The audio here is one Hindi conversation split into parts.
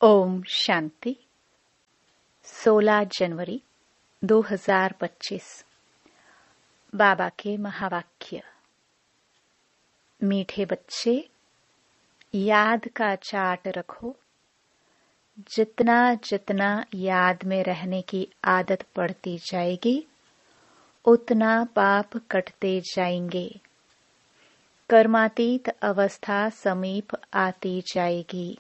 ओम शांति। 16 जनवरी 2025। बाबा के महावाक्य। मीठे बच्चे, याद का चार्ट रखो। जितना जितना याद में रहने की आदत पड़ती जाएगी, उतना पाप कटते जाएंगे। कर्मातीत अवस्था समीप आती जाएगी।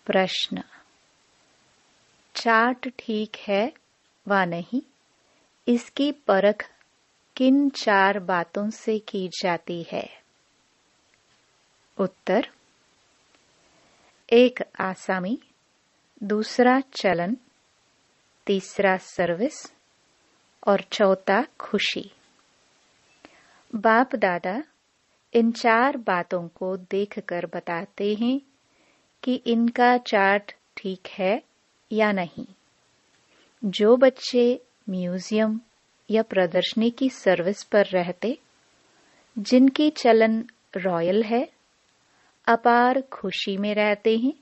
प्रश्न: चार्ट ठीक है व नहीं, इसकी परख किन 4 बातों से की जाती है? उत्तर: 1 आसामी, दूसरा चलन, तीसरा सर्विस और चौथा खुशी। बाप दादा इन 4 बातों को देखकर बताते हैं कि इनका चार्ट ठीक है या नहीं। जो बच्चे म्यूजियम या प्रदर्शनी की सर्विस पर रहते, जिनकी चलन रॉयल है, अपार खुशी में रहते हैं,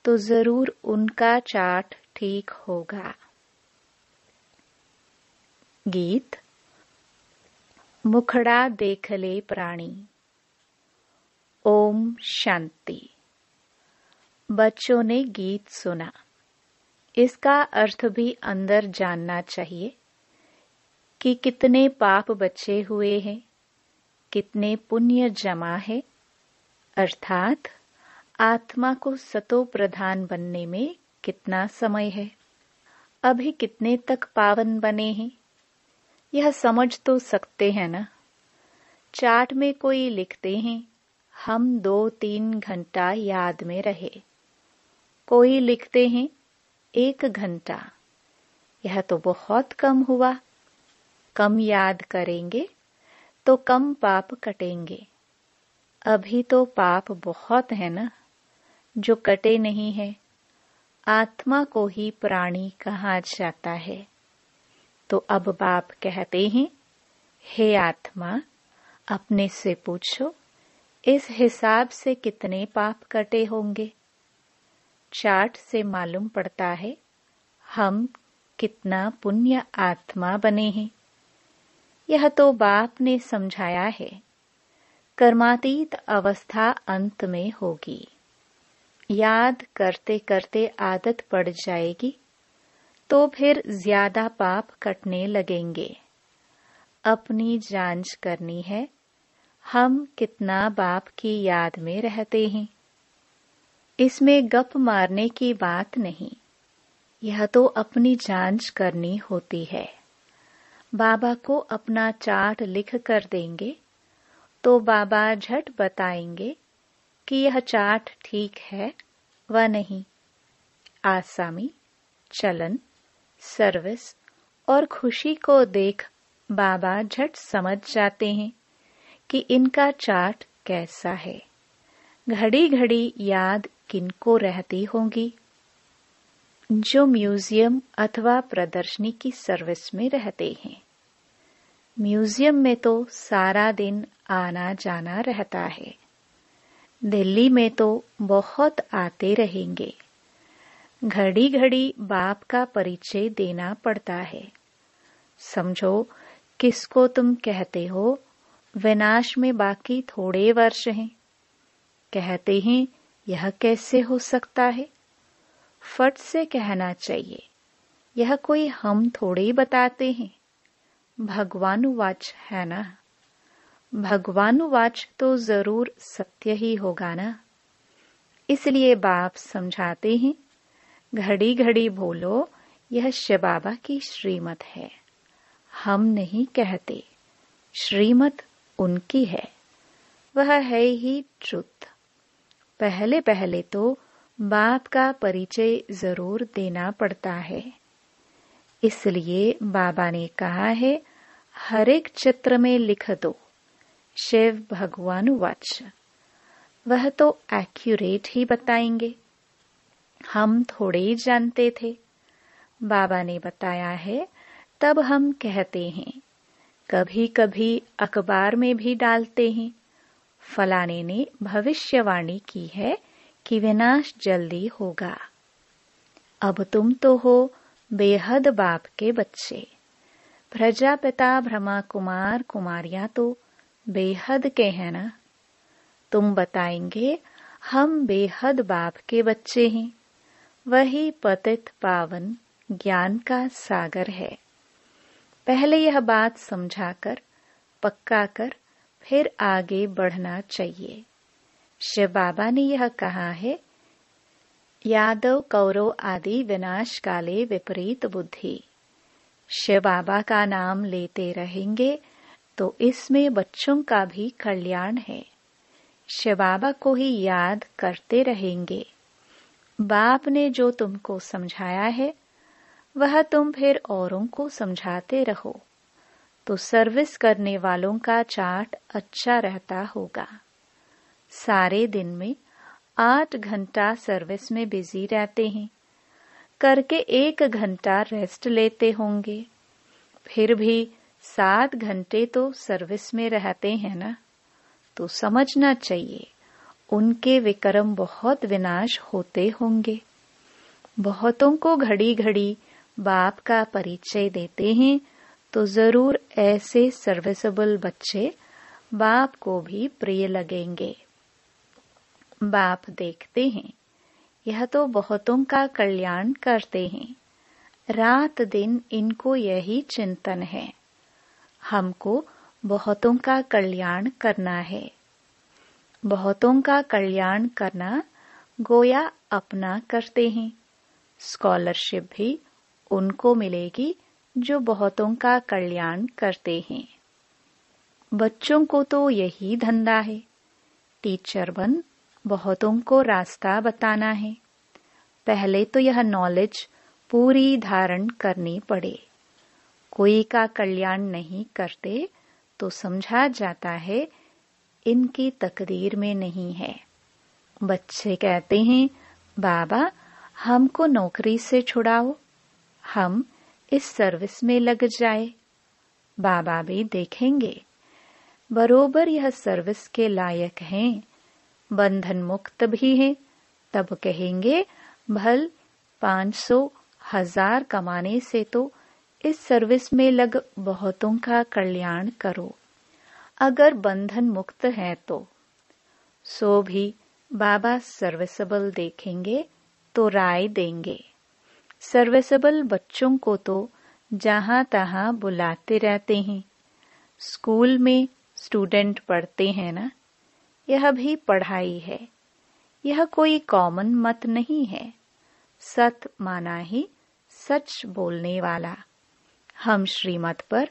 तो जरूर उनका चार्ट ठीक होगा। गीत। मुखड़ा देख ले प्राणी। ओम शांति। बच्चों ने गीत सुना, इसका अर्थ भी अंदर जानना चाहिए कि कितने पाप बचे हुए हैं, कितने पुण्य जमा है, अर्थात आत्मा को सतो प्रधान बनने में कितना समय है, अभी कितने तक पावन बने हैं, यह समझ तो सकते हैं ना। चार्ट में कोई लिखते हैं हम 2-3 घंटा याद में रहे, कोई लिखते हैं 1 घंटा। यह तो बहुत कम हुआ। कम याद करेंगे तो कम पाप कटेंगे। अभी तो पाप बहुत है ना, जो कटे नहीं है। आत्मा को ही प्राणी कहा जाता है। तो अब बाप कहते हैं, हे आत्मा, अपने से पूछो, इस हिसाब से कितने पाप कटे होंगे। चार्ट से मालूम पड़ता है हम कितना पुण्य आत्मा बने हैं। यह तो बाप ने समझाया है। कर्मातीत अवस्था अंत में होगी। याद करते करते आदत पड़ जाएगी, तो फिर ज्यादा पाप कटने लगेंगे। अपनी जांच करनी है, हम कितना बाप की याद में रहते हैं। इसमें गप मारने की बात नहीं, यह तो अपनी जांच करनी होती है। बाबा को अपना चार्ट लिख कर देंगे तो बाबा झट बताएंगे कि यह चार्ट ठीक है व नहीं। आसामी, चलन, सर्विस और खुशी को देख बाबा झट समझ जाते हैं कि इनका चार्ट कैसा है। घड़ी घड़ी याद किनको रहती होंगी? जो म्यूजियम अथवा प्रदर्शनी की सर्विस में रहते हैं। म्यूजियम में तो सारा दिन आना जाना रहता है। दिल्ली में तो बहुत आते रहेंगे। घड़ी घड़ी बाप का परिचय देना पड़ता है। समझो किसको तुम कहते हो, विनाश में बाकी थोड़े वर्ष हैं। कहते हैं यह कैसे हो सकता है? फट से कहना चाहिए, यह कोई हम थोड़े ही बताते हैं। भगवानुवाच है ना। भगवानुवाच तो जरूर सत्य ही होगा ना। इसलिए बाप समझाते हैं, घड़ी घड़ी बोलो यह शिव बाबा की श्रीमत है। हम नहीं कहते, श्रीमत उनकी है। वह है ही ट्रुथ। पहले पहले तो बाप का परिचय जरूर देना पड़ता है। इसलिए बाबा ने कहा है, हर एक चित्र में लिख दो शिव भगवानुवाच। वह तो एक्यूरेट ही बताएंगे। हम थोड़े ही जानते थे। बाबा ने बताया है तब हम कहते हैं। कभी कभी अखबार में भी डालते हैं, फलाने ने भविष्यवाणी की है कि विनाश जल्दी होगा। अब तुम तो हो बेहद बाप के बच्चे। प्रजापिता ब्रह्मा कुमार कुमारियां तो बेहद के हैं ना। तुम बताएंगे हम बेहद बाप के बच्चे हैं। वही पतित पावन ज्ञान का सागर है। पहले यह बात समझाकर पक्का कर फिर आगे बढ़ना चाहिए। शिव बाबा ने यह कहा है, यादव कौरव आदि विनाश काले विपरीत बुद्धि। शिव बाबा का नाम लेते रहेंगे तो इसमें बच्चों का भी कल्याण है। शिव बाबा को ही याद करते रहेंगे। बाप ने जो तुमको समझाया है वह तुम फिर औरों को समझाते रहो तो सर्विस करने वालों का चार्ट अच्छा रहता होगा। सारे दिन में 8 घंटा सर्विस में बिजी रहते हैं, करके 1 घंटा रेस्ट लेते होंगे, फिर भी 7 घंटे तो सर्विस में रहते हैं ना। तो समझना चाहिए उनके विक्रम बहुत विनाश होते होंगे। बहुतों को घड़ी घड़ी बाप का परिचय देते हैं तो जरूर ऐसे सर्विसेबल बच्चे बाप को भी प्रिय लगेंगे। बाप देखते हैं यह तो बहुतों का कल्याण करते हैं। रात दिन इनको यही चिंतन है, हमको बहुतों का कल्याण करना है। बहुतों का कल्याण करना गोया अपना करते हैं। स्कॉलरशिप भी उनको मिलेगी जो बहुतों का कल्याण करते हैं। बच्चों को तो यही धंधा है, टीचर बन बहुतों को रास्ता बताना है। पहले तो यह नॉलेज पूरी धारण करनी पड़े। कोई का कल्याण नहीं करते तो समझा जाता है इनकी तकदीर में नहीं है। बच्चे कहते हैं, बाबा हमको नौकरी से छुड़ाओ, हम इस सर्विस में लग जाए। बाबा भी देखेंगे बरोबर यह सर्विस के लायक हैं, बंधन मुक्त भी हैं, तब कहेंगे भल 500,000 कमाने से तो इस सर्विस में लग बहुतों का कल्याण करो। अगर बंधन मुक्त है तो सो भी बाबा सर्विसेबल देखेंगे तो राय देंगे। सर्विसेबल बच्चों को तो जहां तहां बुलाते रहते हैं। स्कूल में स्टूडेंट पढ़ते हैं ना, यह भी पढ़ाई है। यह कोई कॉमन मत नहीं है। सत माना ही सच बोलने वाला। हम श्रीमत पर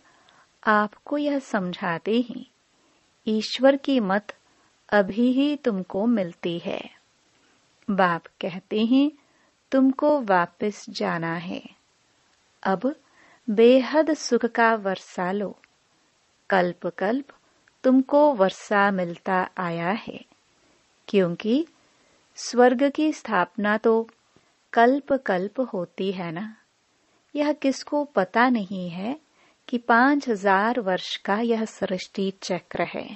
आपको यह समझाते हैं, ईश्वर की मत अभी ही तुमको मिलती है। बाप कहते हैं तुमको वापस जाना है। अब बेहद सुख का वर्षा लो। कल्प कल्प तुमको वर्षा मिलता आया है, क्योंकि स्वर्ग की स्थापना तो कल्प कल्प होती है ना। यह किसको पता नहीं है कि 5000 वर्ष का यह सृष्टि चक्र है।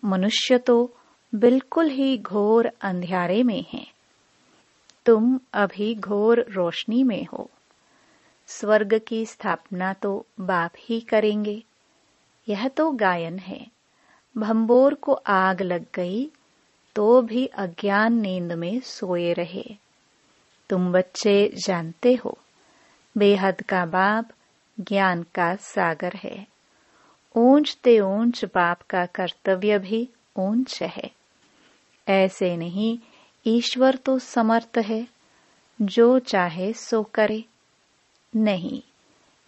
मनुष्य तो बिल्कुल ही घोर अंधियारे में है। तुम अभी घोर रोशनी में हो। स्वर्ग की स्थापना तो बाप ही करेंगे। यह तो गायन है। भंबोर को आग लग गई तो भी अज्ञान नींद में सोए रहे। तुम बच्चे जानते हो बेहद का बाप ज्ञान का सागर है। ऊंचते ऊंच बाप का कर्तव्य भी ऊंच है। ऐसे नहीं ईश्वर तो समर्थ है, जो चाहे सो करे। नहीं,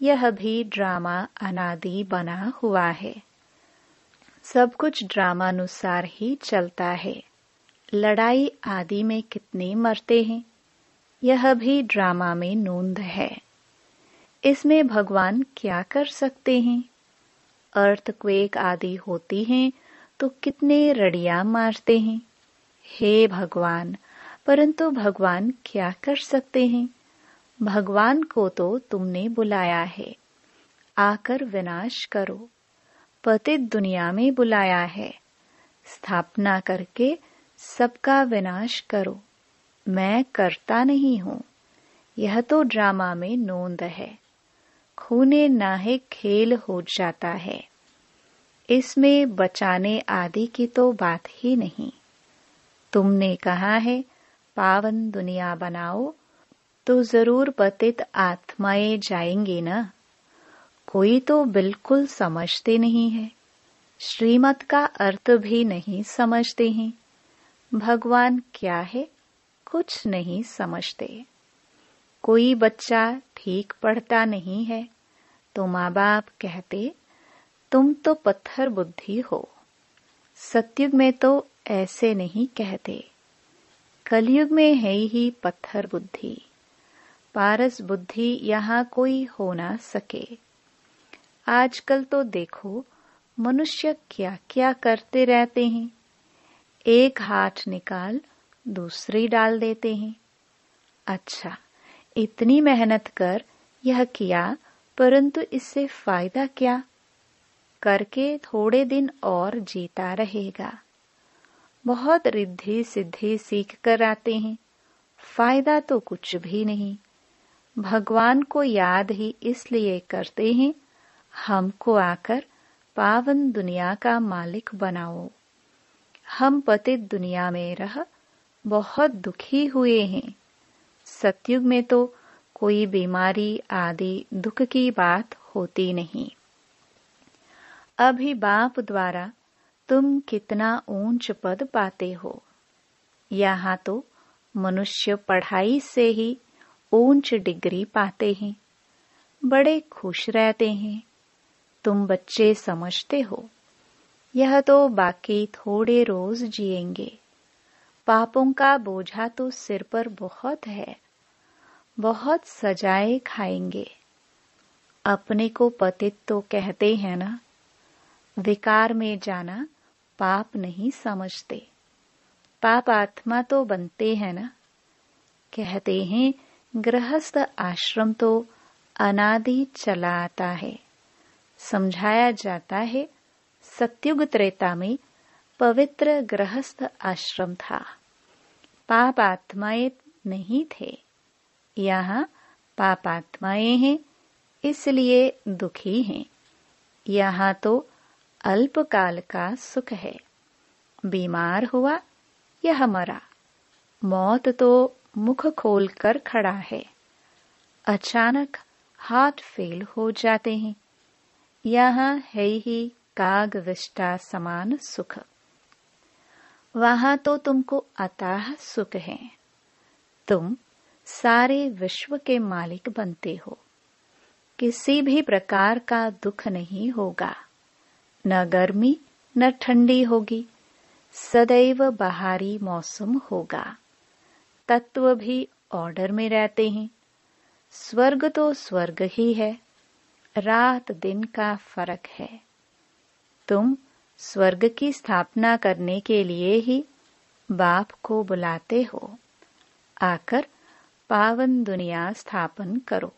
यह भी ड्रामा अनादि बना हुआ है। सब कुछ ड्रामानुसार ही चलता है। लड़ाई आदि में कितने मरते हैं, यह भी ड्रामा में नोंद है। इसमें भगवान क्या कर सकते हैं? अर्थक्वेक आदि होती हैं तो कितने रड़ियां मारते हैं। हे भगवान, परंतु भगवान क्या कर सकते हैं? भगवान को तो तुमने बुलाया है, आकर विनाश करो। पतित दुनिया में बुलाया है, स्थापना करके सबका विनाश करो, मैं करता नहीं हूँ, यह तो ड्रामा में नोंद है। खूने नाहे खेल हो जाता है, इसमें बचाने आदि की तो बात ही नहीं। तुमने कहा है पावन दुनिया बनाओ, तो जरूर पतित आत्माएं जाएंगी ना। कोई तो बिल्कुल समझते नहीं है, श्रीमत का अर्थ भी नहीं समझते हैं। भगवान क्या है, कुछ नहीं समझते। कोई बच्चा ठीक पढ़ता नहीं है तो माँ बाप कहते तुम तो पत्थर बुद्धि हो। सतयुग में तो ऐसे नहीं कहते, कलयुग में है ही पत्थर बुद्धि। पारस बुद्धि यहाँ कोई हो ना सके। आजकल तो देखो मनुष्य क्या क्या करते रहते हैं। एक हाथ निकाल दूसरी डाल देते हैं। अच्छा, इतनी मेहनत कर यह किया, परंतु इससे फायदा क्या? करके थोड़े दिन और जीता रहेगा। बहुत रिद्धि सिद्धि सीख कर आते हैं, फायदा तो कुछ भी नहीं। भगवान को याद ही इसलिए करते हैं, हमको आकर पावन दुनिया का मालिक बनाओ। हम पतित दुनिया में रह बहुत दुखी हुए हैं। सतयुग में तो कोई बीमारी आदि दुख की बात होती नहीं। अभी बाप द्वारा तुम कितना ऊंच पद पाते हो। यहाँ तो मनुष्य पढ़ाई से ही ऊंच डिग्री पाते हैं, बड़े खुश रहते हैं। तुम बच्चे समझते हो यह तो बाकी थोड़े रोज जिएंगे। पापों का बोझा तो सिर पर बहुत है, बहुत सजाए खाएंगे। अपने को पतित तो कहते हैं ना। विकार में जाना पाप नहीं समझते। पाप आत्मा तो बनते हैं ना। कहते हैं गृहस्थ आश्रम तो अनादि चला आता है। समझाया जाता है सतयुग त्रेता में पवित्र गृहस्थ आश्रम था, पाप आत्माएं नहीं थे। यहाँ पाप आत्माएं हैं, इसलिए दुखी हैं। यहाँ तो अल्पकाल का सुख है। बीमार हुआ यह मरा, मौत तो मुख खोलकर खड़ा है। अचानक हार्ट फेल हो जाते हैं। यहाँ है ही काग विष्टा समान सुख। वहां तो तुमको अथाह सुख है। तुम सारे विश्व के मालिक बनते हो। किसी भी प्रकार का दुख नहीं होगा, न गर्मी न ठंडी होगी। सदैव बहारी मौसम होगा। तत्व भी ऑर्डर में रहते हैं। स्वर्ग तो स्वर्ग ही है, रात दिन का फर्क है। तुम स्वर्ग की स्थापना करने के लिए ही बाप को बुलाते हो। आकर पावन दुनिया स्थापन करो,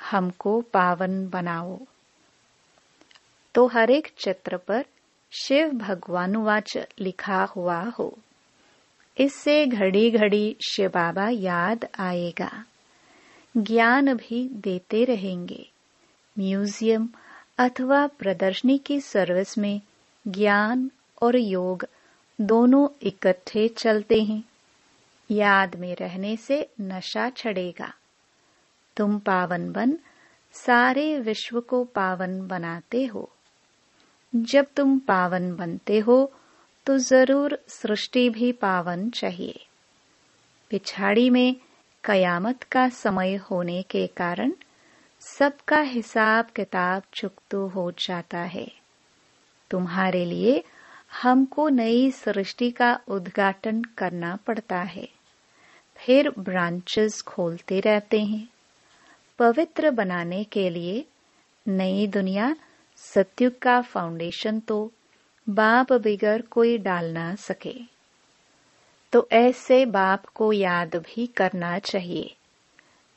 हमको पावन बनाओ। तो हर एक चित्र पर शिव भगवानुवाच लिखा हुआ हो। इससे घड़ी घड़ी शिव बाबा याद आएगा। ज्ञान भी देते रहेंगे। म्यूजियम अथवा प्रदर्शनी की सर्विस में ज्ञान और योग दोनों इकट्ठे चलते हैं। याद में रहने से नशा चढ़ेगा। तुम पावन बन सारे विश्व को पावन बनाते हो। जब तुम पावन बनते हो तो जरूर सृष्टि भी पावन चाहिए। पिछाड़ी में कयामत का समय होने के कारण सबका हिसाब किताब चुकतो हो जाता है। तुम्हारे लिए हमको नई सृष्टि का उद्घाटन करना पड़ता है। फिर ब्रांचेस खोलते रहते हैं। पवित्र बनाने के लिए नई दुनिया सतयुग का फाउंडेशन तो बाप बिगर कोई डाल ना सके। तो ऐसे बाप को याद भी करना चाहिए।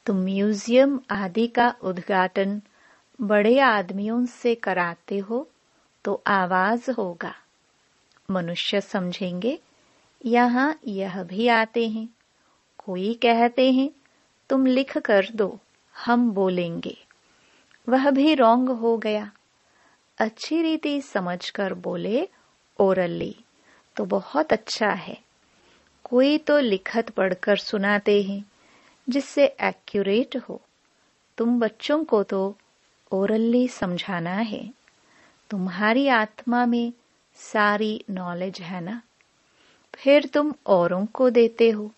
तुम म्यूजियम आदि का उद्घाटन बड़े आदमियों से कराते हो तो आवाज होगा। मनुष्य समझेंगे यहाँ यह भी आते हैं, कोई कहते हैं तुम लिख कर दो, हम बोलेंगे। वह भी रॉन्ग हो गया। अच्छी रीति समझकर बोले ओरली तो बहुत अच्छा है। कोई तो लिखत पढ़कर सुनाते हैं जिससे एक्यूरेट हो। तुम बच्चों को तो ओरली समझाना है। तुम्हारी आत्मा में सारी नॉलेज है ना, फिर तुम औरों को देते हो।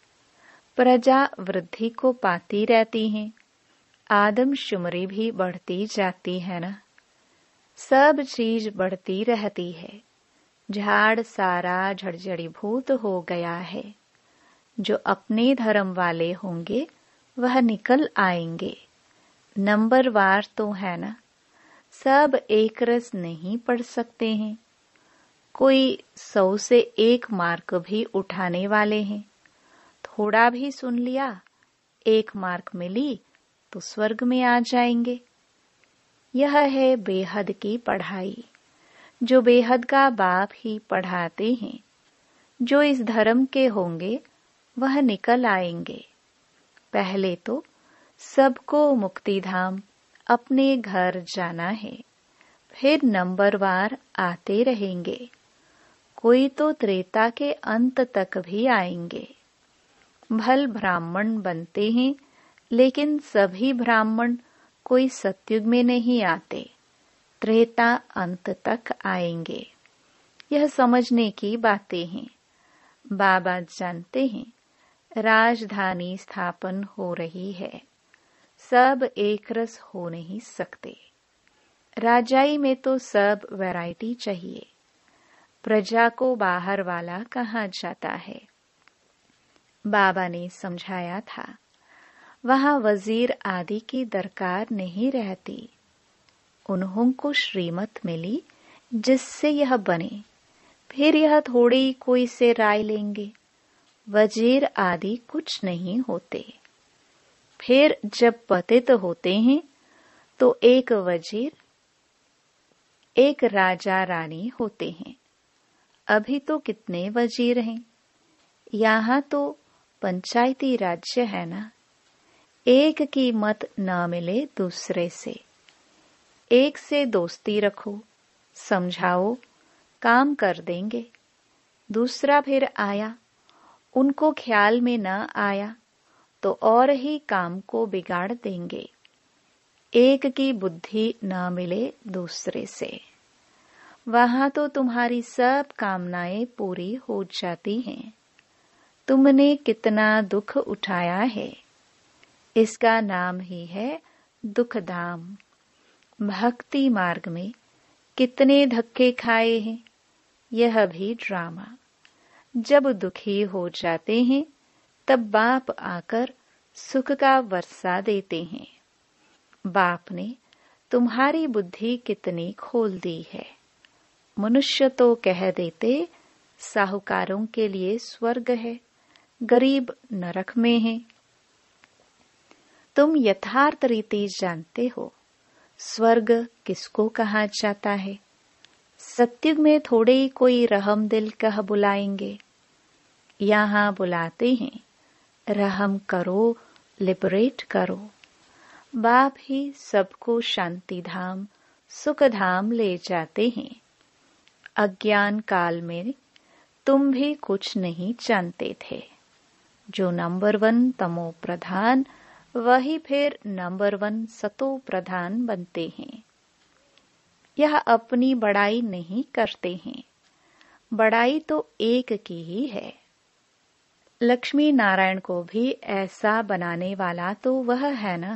प्रजा वृद्धि को पाती रहती है, आदमशुमारी भी बढ़ती जाती है ना। सब चीज बढ़ती रहती है। झाड़ सारा झड़झड़ीभूत हो गया है। जो अपने धर्म वाले होंगे वह निकल आएंगे। नंबरवार तो है ना, सब एक रस नहीं पढ़ सकते हैं। कोई 100 से 1 मार्क भी उठाने वाले हैं। थोड़ा भी सुन लिया, 1 मार्क मिली तो स्वर्ग में आ जाएंगे। यह है बेहद की पढ़ाई, जो बेहद का बाप ही पढ़ाते हैं। जो इस धर्म के होंगे वह निकल आएंगे। पहले तो सबको मुक्तिधाम अपने घर जाना है, फिर नंबरवार आते रहेंगे। कोई तो त्रेता के अंत तक भी आएंगे। भल ब्राह्मण बनते हैं, लेकिन सभी ब्राह्मण कोई सतयुग में नहीं आते, त्रेता अंत तक आएंगे। यह समझने की बातें हैं। बाबा जानते हैं राजधानी स्थापन हो रही है। सब एक रस हो नहीं सकते। राजाई में तो सब वैरायटी चाहिए। प्रजा को बाहर वाला कहा जाता है। बाबा ने समझाया था, वहां वजीर आदि की दरकार नहीं रहती। उन्हों को श्रीमत मिली जिससे यह बने, फिर यह थोड़ी कोई से राय लेंगे। वजीर आदि कुछ नहीं होते। फिर जब पतित होते हैं तो एक वजीर, एक राजा रानी होते हैं। अभी तो कितने वजीर हैं। यहाँ तो पंचायती राज्य है ना। एक की मत न मिले दूसरे से। एक से दोस्ती रखो, समझाओ, काम कर देंगे। दूसरा फिर आया, उनको ख्याल में न आया तो और ही काम को बिगाड़ देंगे। एक की बुद्धि न मिले दूसरे से। वहां तो तुम्हारी सब कामनाएं पूरी हो जाती हैं। तुमने कितना दुख उठाया है, इसका नाम ही है दुखधाम। भक्ति मार्ग में कितने धक्के खाए हैं, यह भी ड्रामा। जब दुखी हो जाते हैं तब बाप आकर सुख का वर्षा देते हैं। बाप ने तुम्हारी बुद्धि कितनी खोल दी है। मनुष्य तो कह देते साहूकारों के लिए स्वर्ग है, गरीब नरक में है। तुम यथार्थ रीति जानते हो स्वर्ग किसको कहा जाता है। सत्युग में थोड़े ही कोई रहम दिल कह बुलाएंगे। यहाँ बुलाते हैं रहम करो, लिबरेट करो। बाप ही सबको शांति धाम, सुख धाम ले जाते हैं। अज्ञान काल में तुम भी कुछ नहीं जानते थे। जो नंबर 1 तमो प्रधान, वही फिर नंबर 1 सतो प्रधान बनते हैं। यह अपनी बड़ाई नहीं करते हैं। बड़ाई तो एक की ही है। लक्ष्मी नारायण को भी ऐसा बनाने वाला तो वह है ना।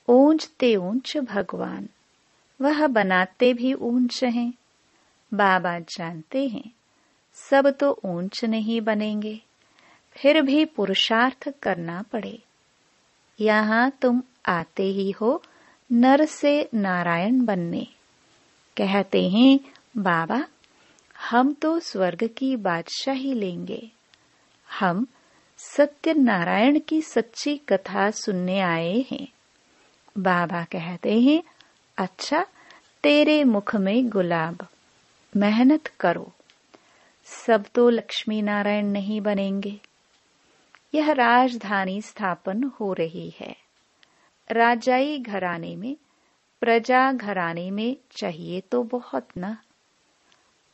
ऊंच ते ऊंच भगवान, वह बनाते भी ऊंच हैं। बाबा जानते हैं सब तो ऊंच नहीं बनेंगे, फिर भी पुरुषार्थ करना पड़े। यहाँ तुम आते ही हो नर से नारायण बनने। कहते हैं बाबा हम तो स्वर्ग की बादशाही लेंगे। हम सत्यनारायण की सच्ची कथा सुनने आए हैं। बाबा कहते हैं अच्छा, तेरे मुख में गुलाब, मेहनत करो। सब तो लक्ष्मी नारायण नहीं बनेंगे। यह राजधानी स्थापन हो रही है। राजाई घराने में, प्रजा घराने में चाहिए तो बहुत न।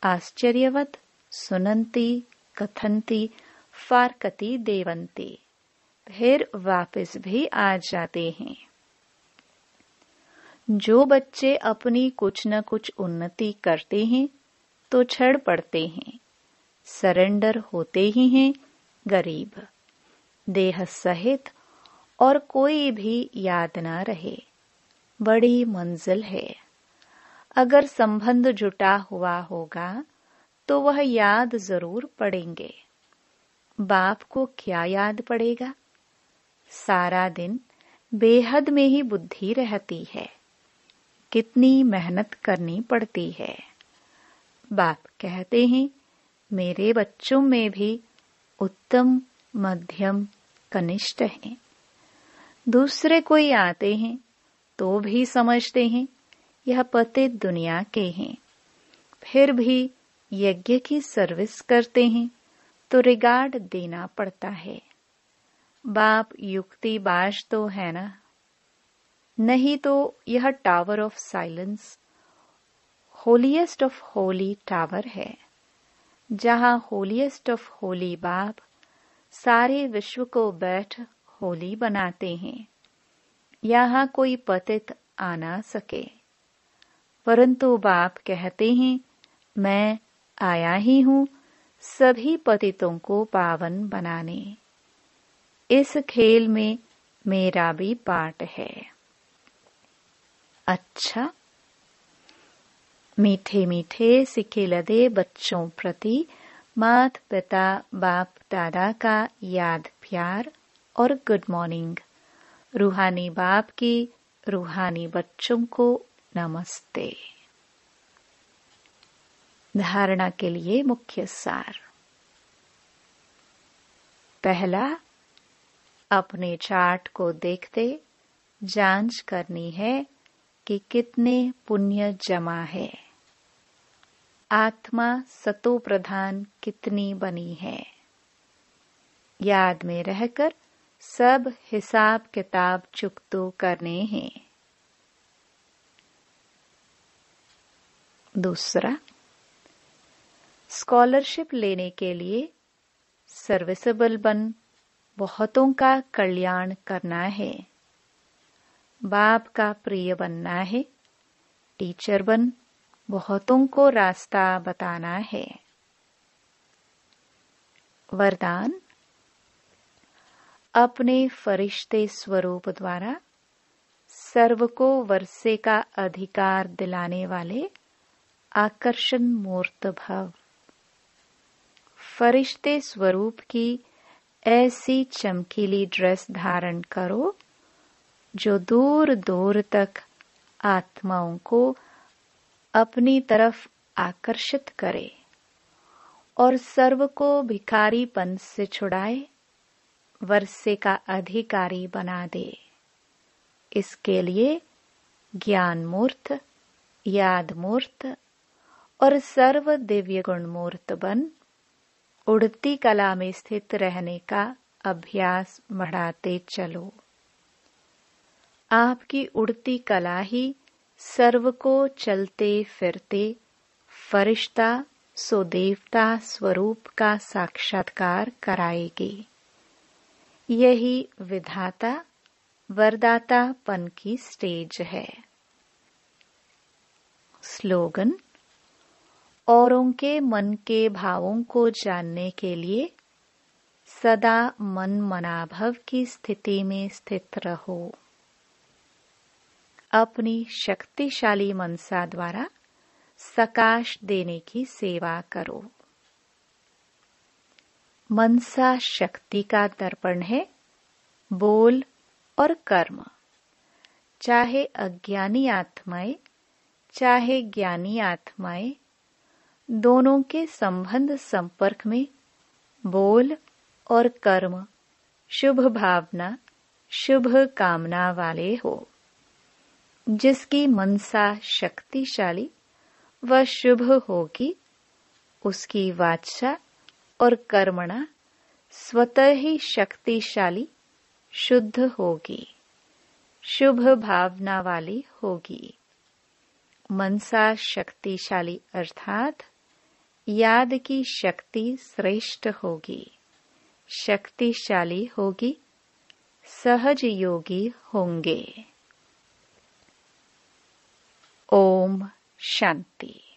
आश्चर्यवत सुनंती कथंती फारकती देवंती, फिर वापस भी आ जाते हैं। जो बच्चे अपनी कुछ न कुछ उन्नति करते हैं तो छड़ पड़ते हैं, सरेंडर होते ही हैं गरीब, देह सहित, और कोई भी याद ना रहे। बड़ी मंजिल है। अगर संबंध जुटा हुआ होगा तो वह याद जरूर पड़ेंगे। बाप को क्या याद पड़ेगा? सारा दिन बेहद में ही बुद्धि रहती है। कितनी मेहनत करनी पड़ती है। बाप कहते हैं, मेरे बच्चों में भी उत्तम, मध्यम, कनिष्ठ हैं। दूसरे कोई आते हैं तो भी समझते हैं यह पतित दुनिया के हैं, फिर भी यज्ञ की सर्विस करते हैं तो रिगार्ड देना पड़ता है। बाप युक्तिबाज तो है ना? नहीं तो यह tower of silence holiest of Holi tower है, जहां होलीएस्ट ऑफ होली बाप सारे विश्व को बैठ होली बनाते हैं। यहाँ कोई पतित आ ना सके, परंतु बाप कहते हैं, मैं आया ही हूं सभी पतितों को पावन बनाने। इस खेल में मेरा भी पार्ट है। अच्छा, मीठे मीठे सिखिलदे बच्चों प्रति माता पिता बाप दादा का याद प्यार और गुड मॉर्निंग। रूहानी बाप की रूहानी बच्चों को नमस्ते। धारणा के लिए मुख्य सार। पहला, अपने चार्ट को देखते जांच करनी है कि कितने पुण्य जमा है। आत्मा सतो प्रधान कितनी बनी है। याद में रहकर सब हिसाब किताब चुकतो करने हैं। दूसरा, स्कॉलरशिप लेने के लिए सर्विसेबल बन बहुतों का कल्याण करना है। बाप का प्रिय बनना है। टीचर बन बहुतों को रास्ता बताना है। वरदान, अपने फरिश्ते स्वरूप द्वारा सर्व को वर्षे का अधिकार दिलाने वाले आकर्षण मूर्त भव। फरिश्ते स्वरूप की ऐसी चमकीली ड्रेस धारण करो जो दूर दूर तक आत्माओं को अपनी तरफ आकर्षित करे और सर्व को भिखारीपन से छुड़ाए, वर्षे का अधिकारी बना दे। इसके लिए ज्ञान मूर्त, याद मूर्त और सर्व दिव्य गुण मूर्त बन उड़ती कला में स्थित रहने का अभ्यास बढ़ाते चलो। आपकी उड़ती कला ही सर्व को चलते फिरते फरिश्ता सो देवता स्वरूप का साक्षात्कार कराएगी। यही विधाता वरदातापन की स्टेज है। स्लोगन, औरों के मन के भावों को जानने के लिए सदा मन मनाभव की स्थिति में स्थित रहो। अपनी शक्तिशाली मनसा द्वारा सकाश देने की सेवा करो। मनसा शक्ति का दर्पण है, बोल और कर्म। चाहे अज्ञानी आत्माएं, चाहे ज्ञानी आत्माएं, दोनों के संबंध संपर्क में बोल और कर्म शुभ भावना, शुभ कामना वाले हो। जिसकी मनसा शक्तिशाली व शुभ होगी, उसकी वाचा और कर्मणा स्वतः ही शक्तिशाली शुद्ध होगी, शुभ भावना वाली होगी। मनसा शक्तिशाली अर्थात याद की शक्ति श्रेष्ठ होगी, शक्तिशाली होगी, सहज योगी होंगे। ओम शांति।